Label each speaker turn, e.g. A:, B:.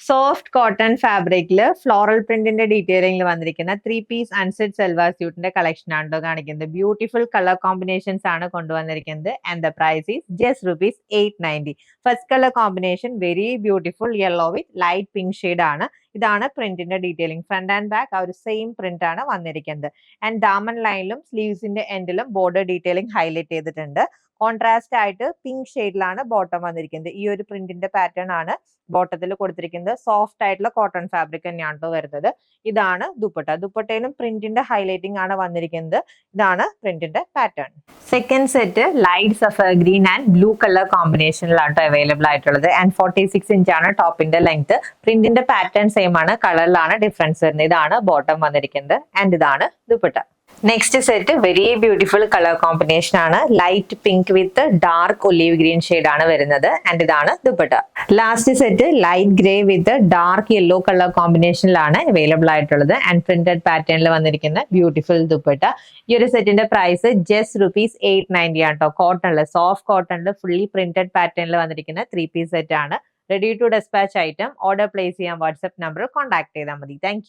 A: Soft cotton ഫാബ്രിക്കില് floral പ്രിന്റിന്റെ ഡീറ്റെയിലിംഗിൽ വന്നിരിക്കുന്ന 3 പീസ് അൺസെറ്റ് സൽവാർ സ്യൂട്ടിന്റെ കളക്ഷൻ ആണ് കാണിക്കുന്നത്. ബ്യൂട്ടിഫുൾ കളർ കോമ്പിനേഷൻസ് ആണ് കൊണ്ടുവന്നിരിക്കുന്നത്. And the price is just ₹890. First colour combination very beautiful yellow with light pink shade ആണ്. ഇതാണ് പ്രിന്റിന്റെ ഡീറ്റെയിലിംഗ്. ഫ്രണ്ട് ആൻഡ് ബാക്ക് ആ ഒരു സെയിം പ്രിന്റ് ആണ് വന്നിരിക്കുന്നത്. ആൻഡ് ദാമൻ ലൈനിലും സ്ലീവ്സിന്റെ എൻഡിലും ബോർഡർ ഡീറ്റെയിലിംഗ് ഹൈലൈറ്റ് ചെയ്തിട്ടുണ്ട്. കോൺട്രാസ്റ്റ് ആയിട്ട് പിങ്ക് ഷെയ്ഡിലാണ് ബോട്ടം വന്നിരിക്കുന്നത്. ഈ ഒരു പ്രിന്റിന്റെ പാറ്റേൺ ആണ് ബോട്ടത്തിൽ കൊടുത്തിരിക്കുന്നത്. സോഫ്റ്റ് ആയിട്ടുള്ള കോട്ടൺ ഫാബ്രിക് തന്നെയാണ് വരുന്നത്. ഇതാണ് ദുപ്പട്ട. ദുപ്പട്ടയിലും പ്രിന്റിന്റെ ഹൈലൈറ്റിംഗ് ആണ് വന്നിരിക്കുന്നത്. ഇതാണ് പ്രിന്റിന്റെ pattern. Second set light sapphire green and blue colour കോമ്പിനേഷനിലാണ് അവൈലബിൾ ആയിട്ടുള്ളത്. ആൻഡ് 46 ഇഞ്ചാണ് ടോപ്പിന്റെ ലെങ്ത്. പ്രിന്റിന്റെ പാറ്റേൺ സെയിം ആണ്, കളറിലാണ് ഡിഫറൻസ് വരുന്നത്. ഇതാണ് ബോട്ടം വന്നിരിക്കുന്നത്. ആൻഡ് ഇതാണ് dupatta. Next set very beautiful colour combination ആണ്. Light pink with dark olive green shade ആണ് വരുന്നത്. ആൻഡ് ഇതാണ് dupatta. Last set light grey with dark yellow colour കോമ്പിനേഷനിലാണ് അവൈലബിൾ ആയിട്ടുള്ളത്. ആൻഡ് പ്രിന്റഡ് പാറ്റേണിൽ വന്നിരിക്കുന്ന ബ്യൂട്ടിഫുൾ ദുപ്പട്ട. ഈ ഒരു സെറ്റിന്റെ പ്രൈസ് ജസ്റ്റ് ₹890 ആണ് കേട്ടോ. കോട്ടണില്, സോഫ്റ്റ് കോട്ടണില് ഫുള്ളി പ്രിന്റഡ് പാറ്റേണിൽ വന്നിരിക്കുന്ന 3 പീസ് സെറ്റ് ആണ്. Ready to despatch item. Order place ചെയ്യാൻ വാട്സ്ആപ്പ് നമ്പർ കോൺടാക്ട് ചെയ്താൽ മതി. താങ്ക്